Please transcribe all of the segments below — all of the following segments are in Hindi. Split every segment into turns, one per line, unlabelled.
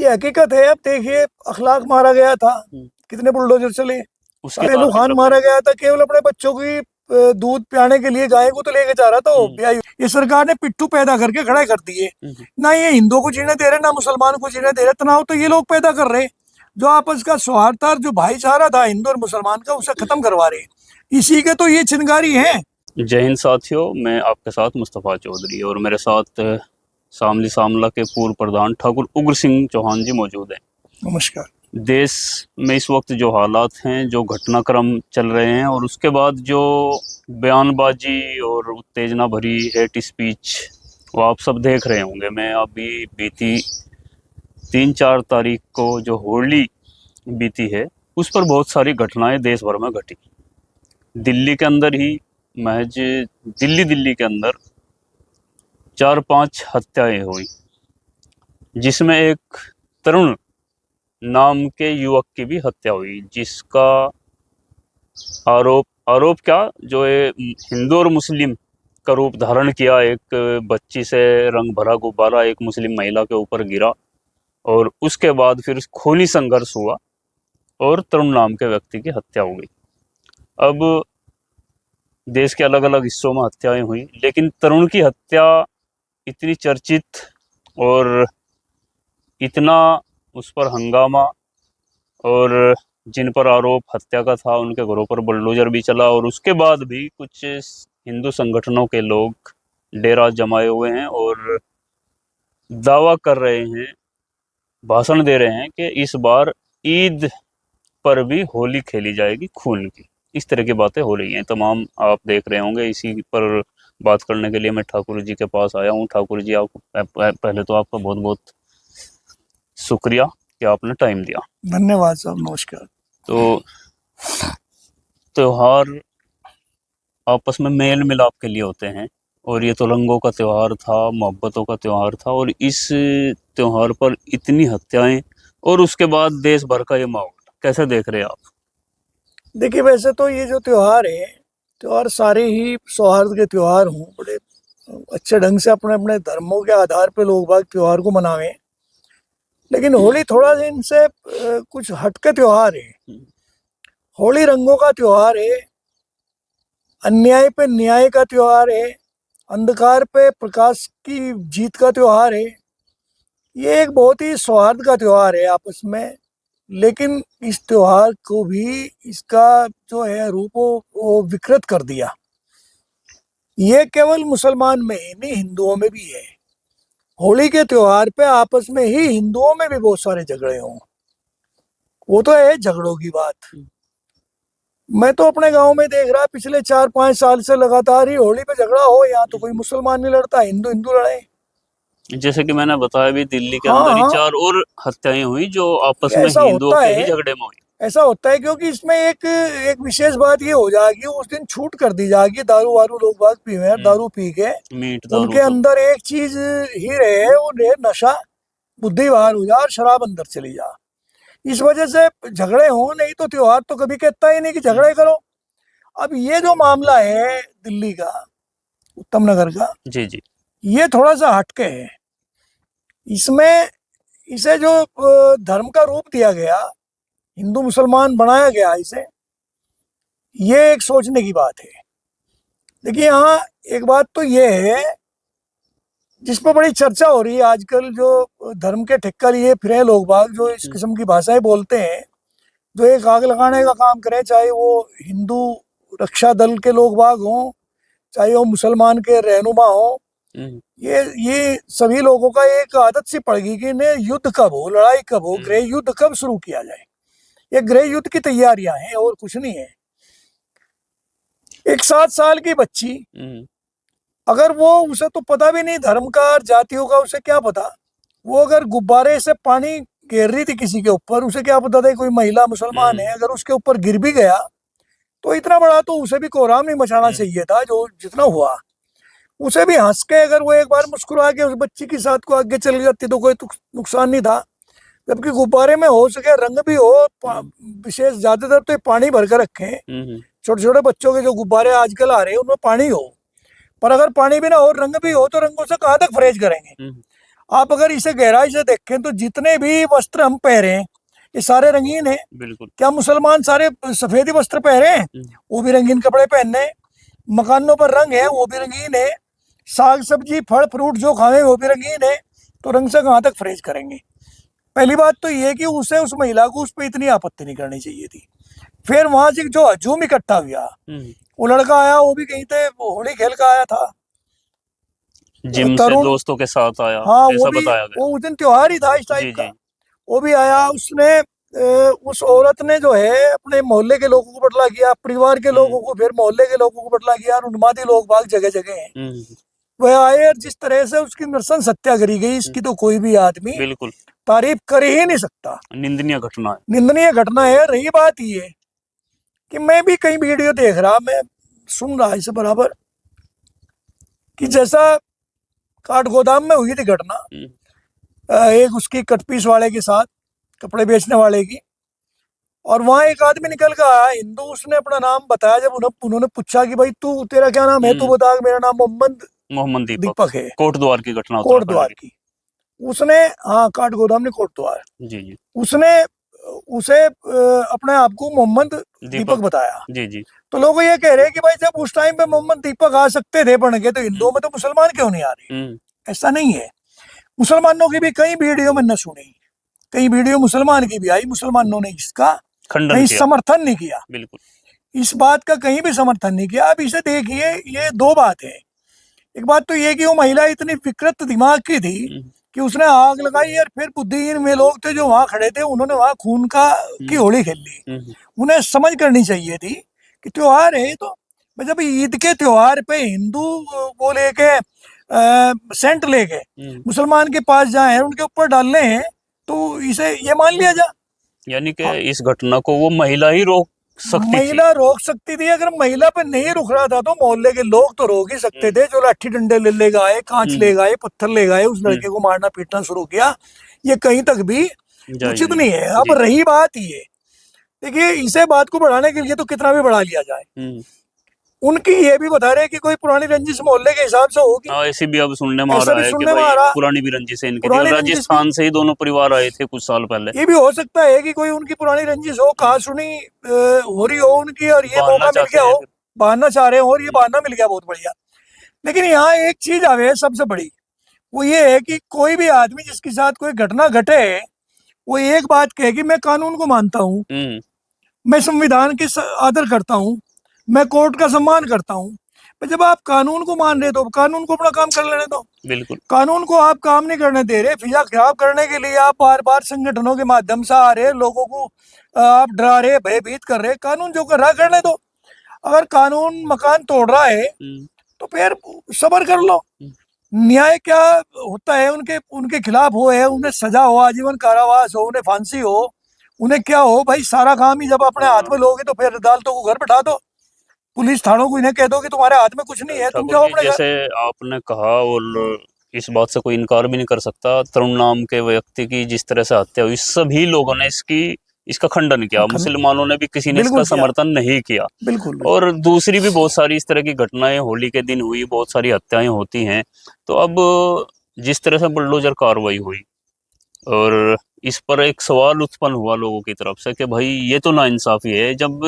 ये हकीकत है। अब देखिए, अखलाक मारा गया था, कितने बुलडोजर चले। पहलू खान मारा गया था केवल अपने बच्चों की दूध पियाने के लिए, गाय को तो लेके जा रहा था वो ब्याई। ये सरकार ने पिट्ठू पैदा करके खड़े कर दिए। ना ये हिंदुओं को जीने दे रहे, ना मुसलमान को जीने दे रहे। तनाव तो ये लोग पैदा कर रहे, जो आपस का सौहार्द था, जो भाईचारा था हिंदू और मुसलमान का, उसे खत्म करवा रहे। इसी के तो ये चिनगारी हैं।
जय हिंद साथियों, मैं आपके साथ मुस्तफ़ा चौधरी और मेरे साथ शामली शामला के पूर्व प्रधान ठाकुर उग्र सिंह चौहान जी मौजूद हैं।
नमस्कार।
देश में इस वक्त जो हालात हैं, जो घटनाक्रम चल रहे हैं और उसके बाद जो बयानबाजी और उत्तेजना भरी हेट स्पीच वो आप सब देख रहे होंगे। मैं अभी बीती 3-4 तारीख को जो होली बीती है उस पर बहुत सारी घटनाएं देश भर में घटी। दिल्ली के अंदर ही महज दिल्ली के अंदर 4-5 हत्याएं हुई, जिसमें एक तरुण नाम के युवक की भी हत्या हुई, जिसका आरोप क्या, जो हिंदू और मुस्लिम का रूप धारण किया। एक बच्ची से रंग भरा गुब्बारा एक मुस्लिम महिला के ऊपर गिरा और उसके बाद फिर खूनी संघर्ष हुआ और तरुण नाम के व्यक्ति की हत्या हो गई। अब देश के अलग अलग हिस्सों में हत्याएं हुई, लेकिन तरुण की हत्या इतनी चर्चित और इतना उस पर हंगामा, और जिन पर आरोप हत्या का था उनके घरों पर बुलडोजर भी चला, और उसके बाद भी कुछ हिंदू संगठनों के लोग डेरा जमाए हुए हैं और दावा कर रहे हैं, भाषण दे रहे हैं कि इस बार ईद पर भी होली खेली जाएगी खून की। इस तरह की बातें हो रही हैं, तमाम आप देख रहे होंगे। इसी पर बात करने के लिए मैं ठाकुर जी के पास आया हूँ। ठाकुर जी, आप पहले तो आपका बहुत बहुत शुक्रिया कि आपने टाइम दिया।
धन्यवाद साहब, नमस्कार।
तो त्योहार आपस में मेल मिलाप के लिए होते हैं, और ये तो रंगों का त्यौहार था, मोहब्बतों का त्यौहार था, और इस त्यौहार पर इतनी हत्याएं और उसके बाद देश भर का ये माहौल कैसे देख रहे हैं आप?
देखिए, वैसे तो ये जो त्योहार है, त्योहार सारे ही सौहार्द के त्योहार हों, बड़े अच्छे ढंग से अपने अपने धर्मों के आधार पे लोग बाग त्योहार को मनावें। लेकिन होली थोड़ा सा इनसे कुछ हटके त्योहार है। होली रंगों का त्योहार है, अन्याय पे न्याय का त्योहार है, अंधकार पे प्रकाश की जीत का त्योहार है। ये एक बहुत ही सौहार्द का त्योहार है आपस में। लेकिन इस त्योहार को भी इसका जो है रूप वो विकृत कर दिया। ये केवल मुसलमान में ही नहीं, हिंदुओं में भी है। होली के त्योहार पे आपस में ही हिंदुओं में भी बहुत सारे झगड़े हों, वो तो है झगड़ों की बात। मैं तो अपने गांव में देख रहा, पिछले 4-5 साल से लगातार ही होली पे झगड़ा हो। यहाँ तो कोई मुसलमान नहीं लड़ता, हिंदू हिंदू लड़े।
जैसे कि मैंने बताया भी, दिल्ली के
हाँ
अंदर ही
हाँ,
4 और हत्याएं हुई जो आपस में
ऐसा
हिंदुओं
होता
के ही
है।
झगड़े में हुई।
ऐसा होता है क्योंकि इसमें एक विशेष बात ये हो जाएगी, उस दिन छूट कर दी जाएगी। दारू वारू लोग बाग पीवे, दारू पी के
मीट दारू
उनके
सब।
अंदर एक चीज ही रहे, वो रहे नशा। बुद्धि बाहर हो जा और शराब अंदर चली जा। इस वजह से झगड़े हों, नहीं तो त्योहार तो कभी कहता ही नहीं कि झगड़े करो। अब ये जो मामला है दिल्ली का, उत्तम नगर का,
जी जी।
ये थोड़ा सा हटके है। इसमें इसे जो धर्म का रूप दिया गया, हिंदू मुसलमान बनाया गया इसे, ये एक सोचने की बात है। देखिए, यहाँ एक बात तो ये है जिस पर बड़ी चर्चा हो रही है आजकल, जो धर्म के ठेक्का लिए फिरे लोग बाग, जो इस किस्म की भाषाएं बोलते हैं, जो एक आग लगाने का काम करें, चाहे वो हिंदू रक्षा दल के लोग बाग हों, चाहे वो मुसलमान के रहनुमा हों। ये सभी लोगों का एक आदत सी पड़ गई कि इन्हें युद्ध कब हो, लड़ाई कब हो, गृह युद्ध कब शुरू किया जाए। ये गृह युद्ध की तैयारियां हैं और कुछ नहीं है। एक 7 साल की बच्ची, अगर वो, उसे तो पता भी नहीं धर्म का और जातियों का, उसे क्या पता। वो अगर गुब्बारे से पानी घेर रही थी किसी के ऊपर, उसे क्या पता था कोई महिला मुसलमान है। अगर उसके ऊपर गिर भी गया तो इतना बड़ा तो उसे भी कोहराम नहीं मचाना चाहिए था जो जितना हुआ। उसे भी हंस के, अगर वो एक बार मुस्कुरा के उस बच्ची के साथ को आगे चली जाती तो कोई नुकसान नहीं था। जबकि गुब्बारे में हो सके रंग भी हो, विशेष ज्यादातर तो पानी भर कर रखें। छोटे छोटे बच्चों के जो गुब्बारे आजकल आ रहे हैं उनमें पानी हो, पर अगर पानी भी ना हो, रंग भी हो, तो रंगों से कहाँ तक परहेज करेंगे। आप अगर इसे गहराई से देखें तो जितने भी वस्त्र हम पहरे हैं ये सारे रंगीन हैं।
बिल्कुल।
क्या मुसलमान सारे सफेदी वस्त्र पहरे हैं? वो भी रंगीन कपड़े पहनने हैं। मकानों पर रंग है वो भी रंगीन है। साग सब्जी फल फ्रूट जो खावे वो भी रंगीन है। तो रंग से कहाँ तक परहेज करेंगे? पहली बात तो ये कि उसे उस महिला को उस पर इतनी आपत्ति नहीं करनी चाहिए थी। फिर वहां से जो हजूम इकट्ठा हुआ, वो लड़का आया वो भी कहीं थे होली खेल का आया था,
जिम से
तरुण,
दोस्तों के साथ आया,
हाँ
ऐसा
वो भी,
बताया गया।
वो उस दिन त्योहार ही था इस
जी
टाइप का।
जी।
वो भी आया, उसने उस औरत ने जो है अपने मोहल्ले के लोगों को बटला किया, परिवार के लोगों को, फिर मोहल्ले के लोगों को बटला किया। और उन्मादी लोग बाग जगह जगह हैं, वह आए और जिस तरह से उसकी नृशंस हत्या करी गई, इसकी तो कोई भी आदमी
बिल्कुल
तारीफ कर ही नहीं सकता।
निंदनीय घटना है।
निंदनीय घटना है। रही बात ये कि मैं भी कई वीडियो देख रहा, मैं सुन रहा इसे बराबर कि जैसा काठगोदाम में हुई थी घटना, एक उसकी कटपीस वाले के साथ, कपड़े बेचने वाले की, और वहां एक आदमी निकल कर आया हिंदू, उसने अपना नाम बताया। जब उन्होंने पूछा कि भाई तू तेरा क्या नाम है, तू बता। मेरा नाम
मोहम्मद
दीपक है।
कोटद्वार की घटना,
कोट द्वार की। उसने, हाँ काठगोदाम ने कोट द्वार,
जी जी,
उसने उसे अपने आप को मोहम्मद दीपक बताया।
जी जी।
तो लोग ये कह रहे हैं कि भाई जब उस टाइम पे मोहम्मद दीपक आ सकते थे बन के, तो हिंदुओं में तो मुसलमान क्यों नहीं आ रहे? ऐसा नहीं है। मुसलमानों की भी कई वीडियो मैंने सुनी, कई वीडियो मुसलमान की भी आई, मुसलमानों ने इसका कहीं समर्थन नहीं किया।
बिल्कुल
इस बात का कहीं भी समर्थन नहीं किया। अब इसे देखिए, ये दो बात है। एक बात तो ये कि वो महिला इतनी विकृत दिमाग की थी कि उसने आग लगाई, और फिर बुद्धिहीन वे लोग थे जो वहां खड़े थे, उन्होंने वहां खून की होली खेल ली। उन्हें समझ करनी चाहिए थी कि त्योहार है। तो जब ईद के त्योहार पे हिंदू वो लेके सेंट लेके मुसलमान के पास जाए, उनके ऊपर डालने हैं, तो इसे ये मान लिया जा,
यानी कि इस घटना को वो महिला ही रोक सकती
महिला रोक सकती थी। अगर महिला पे नहीं रुक रहा था तो मोहल्ले के लोग तो रोक ही सकते थे, जो लाठी डंडे ले गए, कांच ले गए, पत्थर ले गए, उस लड़के को मारना पीटना शुरू किया। ये कहीं तक भी उचित नहीं है। अब रही बात ये, देखिए इसे बात को बढ़ाने के लिए तो कितना भी बढ़ा लिया जाए, उनकी ये भी बता रहे कि कोई पुरानी रंजिश मोहल्ले के हिसाब से होगी।
ऐसी भी अब सुनने में आ रहा है कि भाई पुरानी भी रंजिश है इनकी, राजस्थान से ही दोनों परिवार आए थे कुछ साल पहले।
ये भी हो सकता है कि कोई उनकी पुरानी रंजिश हो, कहा सुनी हो रही हो उनकी, और ये मौका मिल गया हो, बहाना चाह रहे हो, और ये बहाना मिल गया, बहुत बढ़िया। लेकिन यहाँ एक चीज आवे सबसे बड़ी, वो ये है कि कोई भी आदमी जिसके साथ कोई घटना घटे, वो एक बात कहे कि मैं कानून को मानता हूँ, मैं संविधान के आदर करता हूँ, मैं कोर्ट का सम्मान करता हूँ। पर जब आप कानून को मान रहे तो कानून को अपना काम कर लेने दो।
बिल्कुल।
कानून को आप काम नहीं करने दे रहे, फिजा खराब करने के लिए आप बार बार संगठनों के माध्यम से आ रहे, लोगों को आप डरा रहे, भयभीत कर रहे। कानून जो कर रहा करने दो। अगर कानून मकान तोड़ रहा है तो फिर सब्र कर लो। न्याय क्या होता है, उनके खिलाफ हो है, उन्हें सजा हो, आजीवन कारावास हो, उन्हें फांसी हो, उन्हें क्या हो, भाई सारा काम ही जब अपने हाथ में लोगे तो फिर अदालतों को घर बैठा दो, पुलिस थानों को इन्हें कह दो कि तुम्हारे हाथ में कुछ नहीं है, तुम जाओ अपने।
जैसे आपने कहा, और इस बात से कोई इनकार भी नहीं कर सकता, तरुण नाम के व्यक्ति की जिस तरह से हत्या हुई, सभी लोगों ने इसका खंडन किया। मुसलमानों ने भी किसी ने इसका समर्थन नहीं किया।
बिल्कुल।
और दूसरी भी बहुत सारी इस तरह की घटनाएं होली के दिन हुई, बहुत सारी हत्याएं होती हैं। तो अब जिस तरह से बुलडोजर कार्रवाई हुई, और इस पर एक सवाल उत्पन्न हुआ लोगों की तरफ से कि भाई ये तो नाइंसाफी है, जब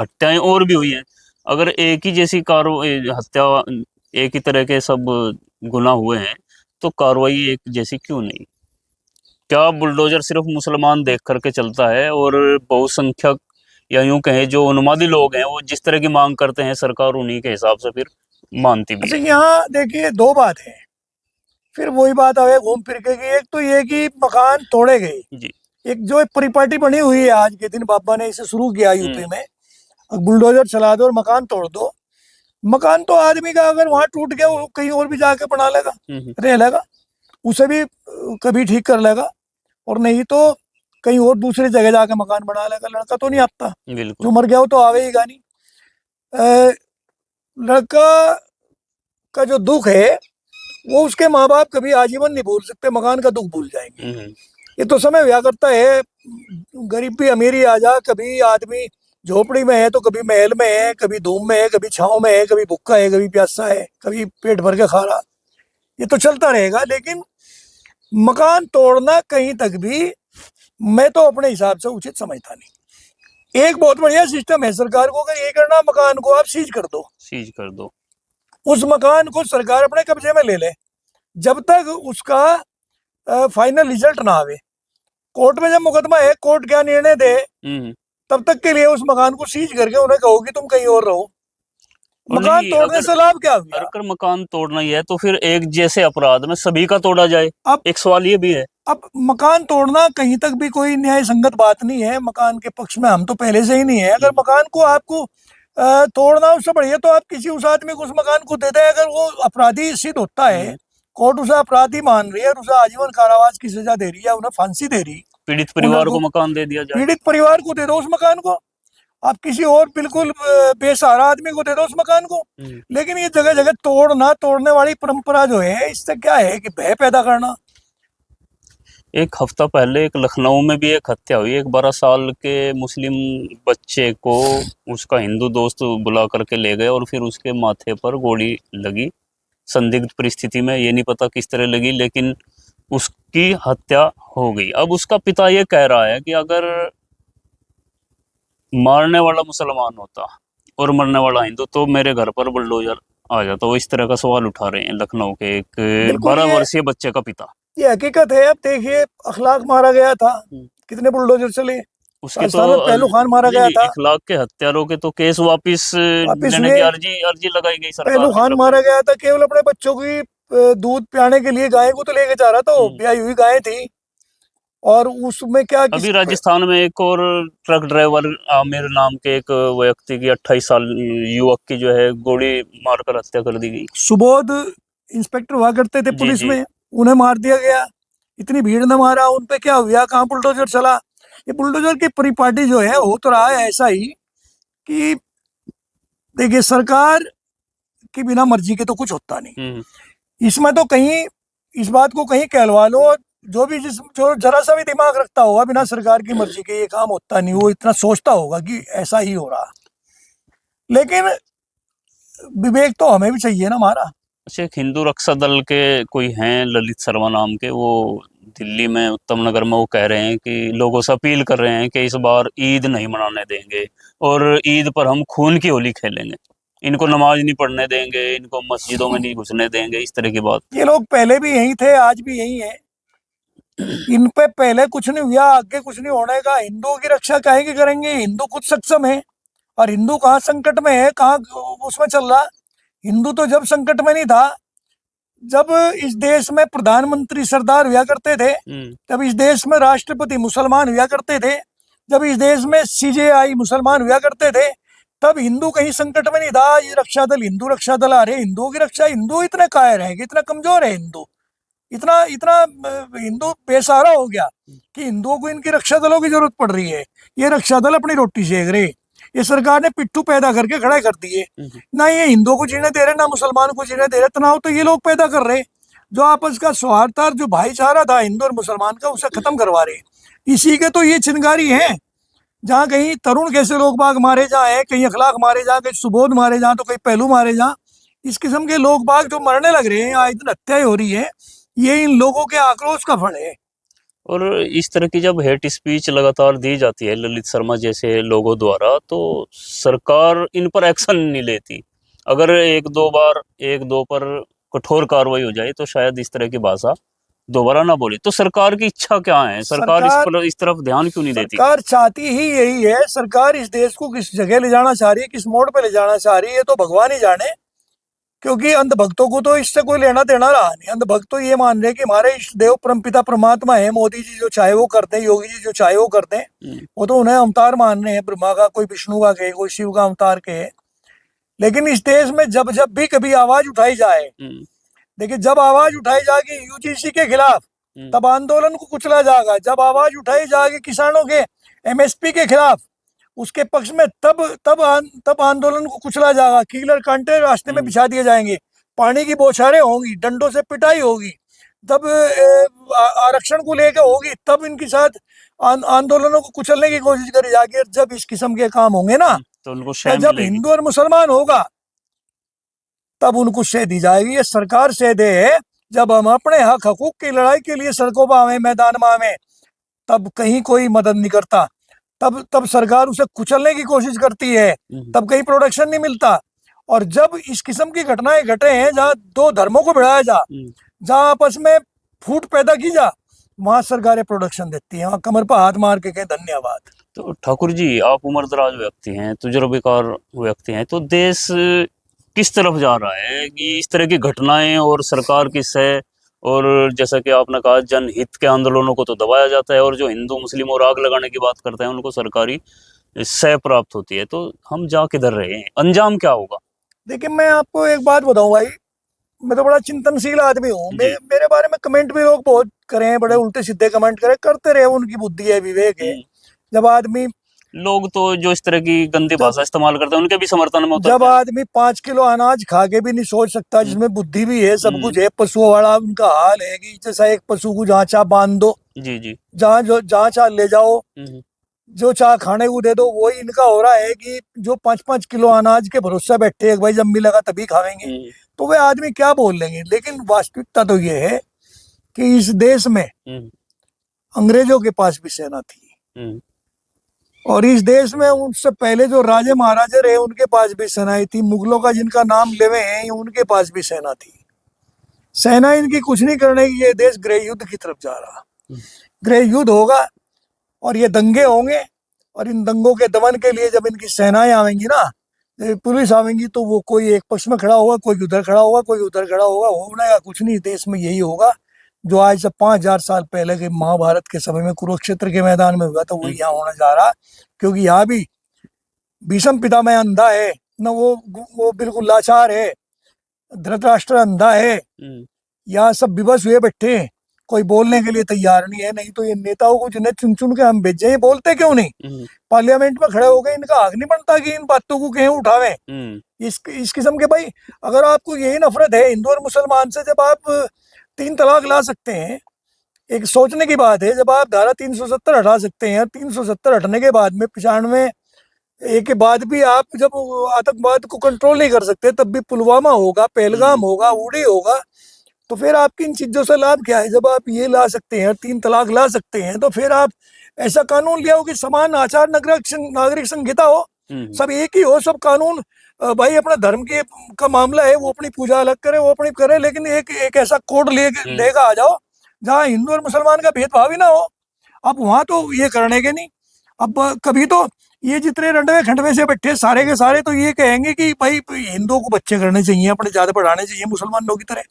हत्याएं और भी हुई हैं, अगर एक ही जैसी हत्या, एक ही तरह के सब गुनाह हुए हैं, तो कार्रवाई एक जैसी क्यों नहीं? क्या बुलडोजर सिर्फ मुसलमान देख करके चलता है, और बहुसंख्यक या यूं कहें जो उन्मादी लोग हैं, वो जिस तरह की मांग करते हैं, सरकार उन्हीं के हिसाब से फिर मानती भी है?
यहाँ देखिए दो बात है, फिर वही बात आवे घूम फिर के। एक तो ये कि मकान तोड़े गए जी, एक जो परिपाटी बनी हुई है आज के दिन, बाबा ने इसे शुरू किया यूपी में, बुलडोजर चला दो और मकान तोड़ दो। मकान तो आदमी का अगर वहां टूट गया, वो कहीं और भी जाके बना लेगा, रह लेगा, उसे भी कभी ठीक कर लेगा, और नहीं तो कहीं और दूसरी जगह जाके मकान बना लेगा। लड़का तो नहीं आता, जो मर गया वो तो आवे ही गानी। लड़का का जो दुख है वो उसके माँ बाप कभी आजीवन नहीं भूल सकते, मकान का दुख भूल जाएंगे। ये तो समय व्या करता है, गरीबी अमीरी आ जा, कभी आदमी झोपड़ी में है तो कभी महल में है, कभी धूम में है, कभी छांव में है, कभी भूखा है, कभी प्यासा है, कभी पेट भर के खा रहा, ये तो चलता रहेगा। लेकिन मकान तोड़ना कहीं तक भी मैं तो अपने हिसाब से उचित समझता नहीं। एक बहुत बढ़िया सिस्टम है सरकार को कि ये करना, मकान को आप सीज कर दो,
सीज कर दो।
उस मकान को सरकार अपने कब्जे में ले ले, जब तक उसका फाइनल रिजल्ट ना आवे। कोर्ट में जब मुकदमा है, कोर्ट क्या निर्णय दे, तब तक के लिए उस मकान को सीज करके उन्हें कहो कि तुम कहीं और रहो।
और
मकान
नहीं,
तोड़ने से लाभ क्या हुआ?
अगर मकान तोड़ना ही है तो फिर एक जैसे अपराध में सभी का तोड़ा जाए।
अब
एक सवाल ये भी है।
अब मकान तोड़ना कहीं तक भी कोई न्याय संगत बात नहीं है, मकान के पक्ष में हम तो पहले से ही नहीं है। अगर मकान को आपको तोड़ना, उससे बढ़िया तो आप किसी उस आदमी को उस मकान को दे दें। अगर वो अपराधी सिद्ध होता है, कोर्ट उसे अपराधी मान रही है, उसे आजीवन कारावास की सजा दे रही है, उन्हें फांसी दे रही,
पीड़ित परिवार को मकान दे दिया जाए।
पीड़ित परिवार को दे दो उस मकान को, आप किसी और बिल्कुल बेसहारा आदमी को दे दो उस मकान को। लेकिन ये जगह जगह तोड़ने वाली परंपरा जो है, इससे क्या है कि भय पैदा करना।
एक हफ्ता पहले एक लखनऊ में भी एक हत्या हुई। एक 12 साल के मुस्लिम बच्चे को उसका हिंदू दोस्त बुला करके ले गए और फिर उसके माथे पर गोली लगी। संदिग्ध परिस्थिति में, ये नहीं पता किस तरह लगी, लेकिन उसकी हत्या हो गई। अब उसका पिता ये कह रहा है कि अगर मारने वाला मुसलमान होता और मरने वाला हिंदू तो मेरे घर पर बुलडोजर आ जाता। वो इस तरह का सवाल उठा रहे हैं लखनऊ के एक 12 वर्षीय बच्चे का पिता।
ये हकीकत है। अब देखिए, अखलाक मारा गया था, कितने बुलडोजर चले।
उसके तो
पहलू खान मारा गया था,
इखलाक के हत्यारों के तो केस वापस लेने की अर्जी लगाई गई सरकार।
पहलू खान मारा गया था केवल अपने बच्चों की दूध पियाने के लिए। गाय को तो लेके जा रहा था, वो ब्याई हुई गाय थी। और उसमें क्या,
अभी राजस्थान में एक और ट्रक ड्राइवर आमिर नाम के एक व्यक्ति की 28 साल युवक की जो है गोली मारकर हत्या कर दी गई।
सुबोध इंस्पेक्टर हुआ करते थे पुलिस में, उन्हें मार दिया गया। इतनी भीड़ ने मारा, उन पे क्या हुआ, कहाँ बुलडोजर चला। ये बुलडोजर की परिपाटी जो है हो तो रहा है ऐसा ही कि देखिए, सरकार की बिना मर्जी के तो कुछ होता नहीं। इसमें तो कहीं इस बात को कहीं कहलवा लो, जो जरा सा भी दिमाग रखता होगा, बिना सरकार की मर्जी के ये काम होता नहीं। वो इतना सोचता होगा कि ऐसा ही हो रहा। लेकिन विवेक तो हमें भी चाहिए ना हमारा।
अच्छा, एक हिंदू रक्षा दल के कोई हैं ललित शर्मा नाम के, वो दिल्ली में उत्तम नगर में वो कह रहे हैं कि लोगों से अपील कर रहे हैं कि इस बार ईद नहीं मनाने देंगे और ईद पर हम खून की होली खेलेंगे। इनको नमाज नहीं पढ़ने देंगे, इनको मस्जिदों में नहीं घुसने देंगे, इस तरह की बात।
ये लोग पहले भी यही थे, आज भी यही है। इन पे पहले कुछ नहीं हुआ, आगे कुछ नहीं होने का। हिंदुओं की रक्षा काहे की करेंगे? हिंदू खुद सक्षम है। और हिंदू कहाँ संकट में है, कहाँ उसमें चल रहा। हिंदू तो जब संकट में नहीं था, जब इस देश में प्रधानमंत्री सरदार हुआ करते थे, तब इस देश में राष्ट्रपति मुसलमान हुआ करते थे, जब इस देश में सीजेआई मुसलमान हुआ करते थे, तब हिंदू कहीं संकट में नहीं था। ये रक्षा दल, हिंदू रक्षा दल आ रहे, हिंदुओं की रक्षा। हिंदू इतने कायर है कि इतना कमजोर है हिंदू, इतना इतना हिंदू बेसहारा हो गया कि हिंदुओं को इनकी रक्षा दलों की जरूरत पड़ रही है। ये रक्षा दल अपनी रोटी सेक रहे। ये सरकार ने पिट्ठू पैदा करके खड़े कर दिए। ना ये हिंदुओं को जीने दे रहे, ना मुसलमान को जीने दे रहे। तनाव तो ये लोग पैदा कर रहे, जो आपस का सौहार्द, जो भाईचारा था हिंदू और मुसलमान का, उसे खत्म करवा रहे। इसी के तो ये चिंगारी है। जहाँ कहीं तरुण कैसे लोग बाग मारे जाए, कहीं अखलाक मारे जाए, कहीं सुबोध मारे जाए, तो कहीं पहलू मारे जाए। इस किस्म के लोग बाग जो मरने लग रहे हैं, आए दिन हत्याएं हो रही है, ये इन लोगों के आक्रोश का फल है।
और इस तरह की जब हेट स्पीच लगातार दी जाती है ललित शर्मा जैसे लोगों द्वारा, तो सरकार इन पर एक्शन नहीं लेती। अगर एक दो पर कठोर कार्रवाई हो जाए तो शायद इस तरह की भाषा दोबारा ना बोले। तो सरकार की इच्छा क्या है? सरकार इस तरफ ध्यान क्यों नहीं देती?
सरकार चाहती ही यही है। सरकार इस देश को किस जगह ले जाना चाह रही है, किस मोड़ पे ले जाना चाह रही है, तो भगवान ही जाने। क्योंकि अंधभक्तों को तो इससे कोई लेना देना रहा नहीं। अंधभक्त तो ये मान रहे कि हमारे इष्ट देव परमपिता परमात्मा है। मोदी जी जो चाहे वो करते हैं, योगी जी जो चाहे वो करते हैं। वो तो उन्हें अवतार मान रहे हैं, ब्रह्मा का, कोई विष्णु का कहे, कोई शिव का अवतार कहे। लेकिन इस देश में जब जब भी कभी आवाज उठाई जाए, देखिए, जब आवाज उठाई जाएगी यूजीसी के खिलाफ, तब आंदोलन को कुचला जाएगा। जब आवाज उठाई जाएगी किसानों के एमएसपी के खिलाफ, उसके पक्ष में, तब आंदोलन को कुचला जाएगा। कीलर कांटे रास्ते में बिछा दिए जाएंगे, पानी की बौछारें होंगी, डंडों से पिटाई होगी। तब आरक्षण को लेकर होगी, तब इनके साथ आंदोलनों को कुचलने की कोशिश करी जाएगी। जब इस किस्म के काम होंगे ना,
तो उनको
जब हिंदू और मुसलमान होगा, तब उनको शह दी जाएगी। ये सरकार शह दे जब हम अपने हक हकूक की लड़ाई के लिए सड़कों पर आवे, मैदान में आवे, तब कहीं कोई मदद नहीं करता, तब सरकार उसे कुचलने की कोशिश करती है, तब कहीं प्रोटेक्शन नहीं मिलता। और जब इस किस्म की घटनाएं घटे हैं जहाँ दो धर्मों को भिड़ाया जा, जहाँ आपस में फूट पैदा की जा, वहां सरकारें प्रोटेक्शन देती हैं, वहां कमर पर हाथ मार के कहें धन्यवाद।
तो ठाकुर जी, आप उम्रदराज व्यक्ति हैं, तजुर्बेकार व्यक्ति हैं, तो देश किस तरफ जा रहा है कि इस तरह की घटनाएं और सरकार की सह, और जैसा कि आपने कहा जनहित के आंदोलनों को तो दबाया जाता है, और जो हिंदू मुस्लिम और आग लगाने की बात करते हैं उनको सरकारी सह प्राप्त होती है, तो हम जा किधर रहे हैं? अंजाम क्या होगा?
देखिए, मैं आपको एक बात बताऊं भाई, मैं तो बड़ा चिंतनशील आदमी हूँ। मेरे बारे में कमेंट भी लोग बहुत करे हैं, बड़े उल्टे सीधे कमेंट करे, करते रहे, उनकी बुद्धि है, विवेक है। जब आदमी,
लोग तो जो इस तरह की गंदी भाषा इस्तेमाल करते हैं उनके भी समर्थन में
जब आदमी 5 किलो अनाज खा के भी नहीं सोच सकता, जिसमें बुद्धि भी है, सब कुछ है, पशुओं वाला उनका हाल है कि जैसा एक पशु को जहाँ चाह बांध दो,
जी,
जहाँ चाह ले जाओ, जो चाह खाने को दे दो, वही इनका हो रहा है कि जो 5-5 किलो अनाज के भरोसे बैठे, भाई जब मिलेगा तभी खाएंगे, तो वे आदमी क्या बोल लेंगे। लेकिन वास्तविकता तो ये है कि इस देश में अंग्रेजों के पास भी सेना थी, और इस देश में उनसे पहले जो राजे महाराजे रहे उनके पास भी सेनाएं थी, मुगलों का जिनका नाम लेवे हैं उनके पास भी सेना थी। सेना इनकी कुछ नहीं करने की, ये देश गृह युद्ध की तरफ जा रहा। गृह युद्ध होगा और ये दंगे होंगे, और इन दंगों के दमन के लिए जब इनकी सेनाएं आवेंगी ना, पुलिस आवेंगी, तो वो कोई एक पक्ष में खड़ा होगा, कोई उधर खड़ा होगा, कोई उधर खड़ा होगा, होने का कुछ नहीं। देश में यही होगा जो आज से 5000 साल पहले के महाभारत के समय में कुरुक्षेत्र के मैदान में हुआ था, वही यहाँ होने जा रहा। क्योंकि यहाँ भी भीष्म पितामह अंधा है न, वो बिल्कुल लाचार है, धृतराष्ट्र अंधा है, यहाँ सब विवश हुए बैठे हैं, कोई बोलने के लिए तैयार नहीं है। नहीं तो ये नेताओं को जिन्हें चुन चुन के हम भेजे, बोलते क्यों नहीं? पार्लियामेंट में खड़े हो गए, इनका हक नहीं बनता कि इन बातों को कहीं उठावे। इस किस्म के, भाई अगर आपको यही नफरत है हिंदू और मुसलमान से, जब आप 3 तलाक ला सकते हैं, एक सोचने की बात है, जब आप धारा 370 हटा सकते हैं, 370 हटने के बाद में 95 एक के बाद भी आप जब आतंकवाद को कंट्रोल नहीं कर सकते, तब भी पुलवामा होगा, पहलगाम होगा, उड़ी होगा, तो फिर आपकी इन चीजों से लाभ क्या है? जब आप ये ला सकते हैं, 3 तलाक ला सकते हैं, तो फिर आप ऐसा कानून ले आओ कि समान आचार नागरिक संहिता हो, सब एक ही हो, सब कानून। भाई अपना धर्म के का मामला है, वो अपनी पूजा अलग करे, वो अपनी करे, लेकिन एक ऐसा कोड लेगा आ जाओ जहाँ हिंदू और मुसलमान का भेदभाव ही ना हो। अब वहां तो ये करने के नहीं। अब कभी तो ये जितने रंडवे खंडवे से बैठे सारे के सारे तो ये कहेंगे कि भाई हिंदुओं को बच्चे करने चाहिए, अपने ज्यादा पढ़ाने चाहिए मुसलमानों की तरह।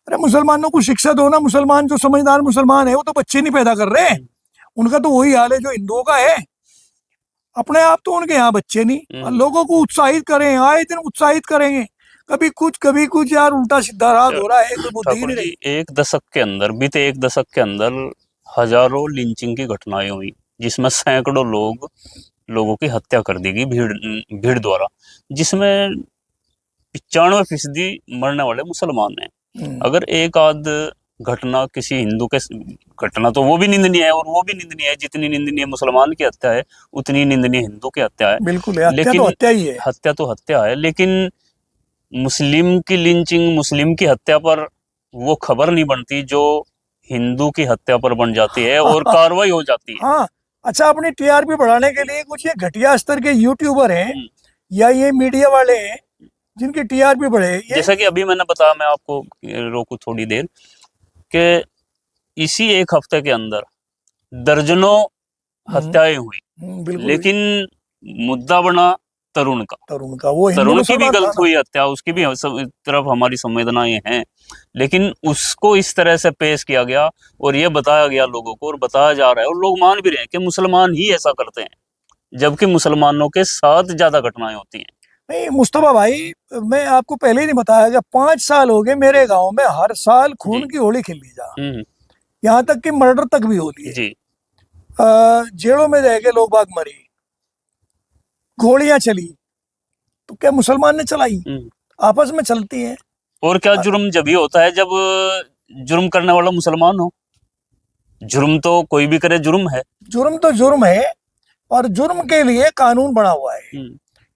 अरे मुसलमानों को शिक्षा दो ना, मुसलमान जो समझदार मुसलमान है वो तो बच्चे नहीं पैदा कर रहे हैं, उनका तो वही हाल है जो हिंदुओं का है। अपने आप तो उनके यहाँ बच्चे नहीं। लोगों को उत्साहित करें, आए दिन उत्साहित करेंगे, कभी कुछ यार उल्टा सीधा रात हो रहा है, कोई बुद्धि नहीं रही।
बीते एक दशक के अंदर हजारों लिंचिंग की घटनाएं हुई, जिसमें सैकड़ों लोगों की हत्या कर दी गई भीड़ द्वारा, जिसमें 95% मरने वाले मुसलमान हैं। अगर एक आध घटना किसी हिंदू के घटना, तो वो भी निंदनीय है, और वो भी निंदनीय है, जितनी निंदनीय मुसलमान की हत्या है उतनी निंदनीय हिंदू की हत्या है।
बिल्कुल है, हत्या तो हत्या ही है।
हत्या तो हत्या है, लेकिन मुस्लिम की लिंचिंग, मुस्लिम की हत्या पर वो खबर नहीं बनती जो हिंदू की हत्या पर बन जाती है और कार्रवाई हो जाती है।
हाँ, अच्छा, अपनी टीआरपी बढ़ाने के लिए कुछ ये घटिया स्तर के यूट्यूबर हैं या ये मीडिया वाले हैं जिनकी टीआरपी बढ़े।
जैसा कि अभी मैंने बताया, मैं आपको रोकू थोड़ी देर, कि इसी एक हफ्ते के अंदर दर्जनों हत्याएं हुई, लेकिन मुद्दा बना तरुण का। वो तरुण की भी गलत हुई हत्या, उसकी भी तरफ हमारी संवेदनाएं हैं, लेकिन उसको इस तरह से पेश किया गया और ये बताया गया लोगों को, और बताया जा रहा है और लोग मान भी रहे हैं कि मुसलमान ही ऐसा करते हैं, जबकि मुसलमानों के साथ ज्यादा घटनाएं होती हैं।
नहीं मुस्तफा भाई, मैं आपको पहले ही नहीं बताया कि 5 साल हो गए मेरे गांव में हर साल खून की होली खेली जा, यहाँ तक कि मर्डर तक भी होती है। जेलों में रह के लोग बाग मरी, गोलियां चली, तो क्या मुसलमान ने चलाई? आपस में चलती हैं।
और क्या जुर्म जब ही होता है जब जुर्म करने वाला मुसलमान हो। जुर्म तो कोई भी करे जुर्म है,
जुर्म तो जुर्म है, और जुर्म के लिए कानून बना हुआ है।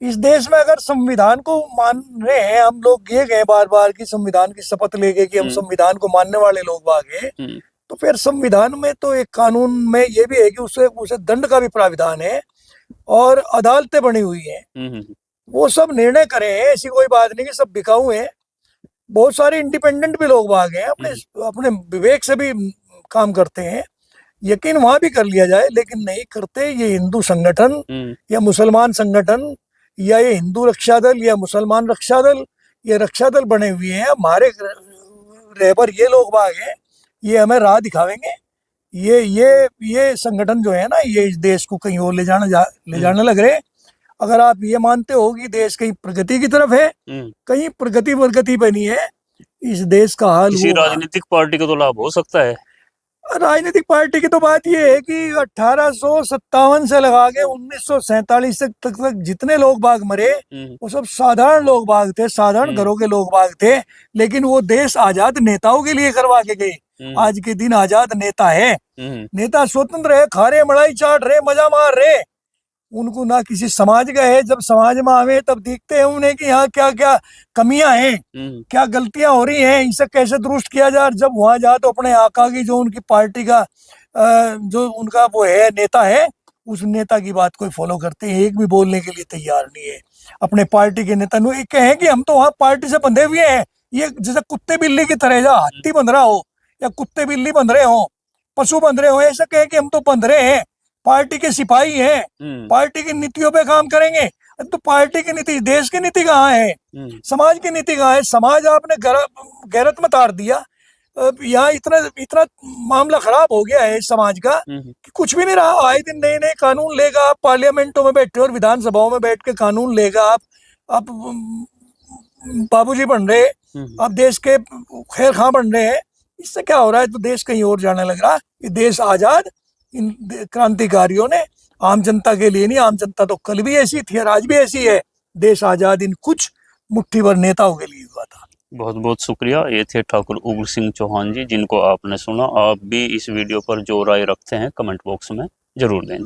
इस देश में अगर संविधान को मान रहे हैं हम लोग, ये गए बार बार कि संविधान की शपथ लेके कि हम संविधान को मानने वाले लोग बागे, तो फिर संविधान में तो एक कानून में ये भी है कि उसे दंड का भी प्राविधान है और अदालतें बनी हुई हैं। वो सब निर्णय करें, ऐसी कोई बात नहीं कि सब बिकाऊ हैं। बहुत सारे इंडिपेंडेंट भी लोग बाग हैं, अपने अपने विवेक से भी काम करते हैं। यकीन वहां भी कर लिया जाए, लेकिन नहीं करते। ये हिंदू संगठन या मुसलमान संगठन या ये हिंदू रक्षा दल या मुसलमान रक्षा दल, ये रक्षा दल बने हुए हैं। हमारे रहबर ये लोग बाग हैं, ये हमें राह दिखावेंगे। ये संगठन जो है ना, ये इस देश को कहीं और ले जाने लग रहे। अगर आप ये मानते हो कि देश कहीं प्रगति की तरफ है, कहीं प्रगति पे नहीं है, इस देश का हाल
किसी राजनीतिक पार्टी को तो लाभ हो सकता है।
राजनीतिक पार्टी की तो बात ये है कि 1857 से लगा के 1947 तक जितने लोग बाग मरे वो सब साधारण लोग बाग थे, साधारण घरों के लोग बाग थे। लेकिन वो देश आजाद नेताओं के लिए करवा के गए। आज के दिन आजाद नेता है, नेता स्वतंत्र है, खा रहे, मलाई चाट रहे, मजा मार रहे। उनको ना किसी समाज का है। जब समाज में आवे तब देखते हैं उन्हें कि यहाँ क्या क्या कमियां हैं, क्या गलतियां हो रही हैं, इसे कैसे दुरुस्त किया जाए। जब वहां जा तो अपने आका की, जो उनकी पार्टी का जो उनका वो है नेता है, उस नेता की बात कोई फॉलो करते हैं। एक भी बोलने के लिए तैयार नहीं है। अपने पार्टी के नेता कहें कि हम तो वहाँ पार्टी से बंधे हुए हैं। ये जैसे कुत्ते बिल्ली की तरह, जा हाथी बंध रहा हो या कुत्ते बिल्ली बंध रहे हो, पशु बंध रहे हो, ऐसा कहे कि हम तो बंध रहे हैं, पार्टी के सिपाही हैं, पार्टी की नीतियों पे काम करेंगे। तो पार्टी की नीति, देश की नीति कहाँ है, समाज की नीति कहाँ है? समाज आपने गैरत में तार दिया। यहाँ इतना मामला खराब हो गया है समाज का कि कुछ भी नहीं रहा। आए दिन नए नए कानून लेगा आप, पार्लियामेंटों में बैठे और विधानसभाओं में बैठ के कानून लेगा आप बाबूजी बन रहे, आप देश के खैर खां बन रहे हैं। इससे क्या हो रहा है? तो देश कहीं और जाने लग रहा। ये देश आजाद इन क्रांतिकारियों ने आम जनता के लिए नहीं, आम जनता तो कल भी ऐसी थी और आज भी ऐसी है। देश आजाद इन कुछ मुट्ठी भर नेताओं के लिए हुआ था।
बहुत बहुत शुक्रिया। ये थे ठाकुर उग्र सिंह चौहान जी, जिनको आपने सुना। आप भी इस वीडियो पर जो राय रखते हैं कमेंट बॉक्स में जरूर दें।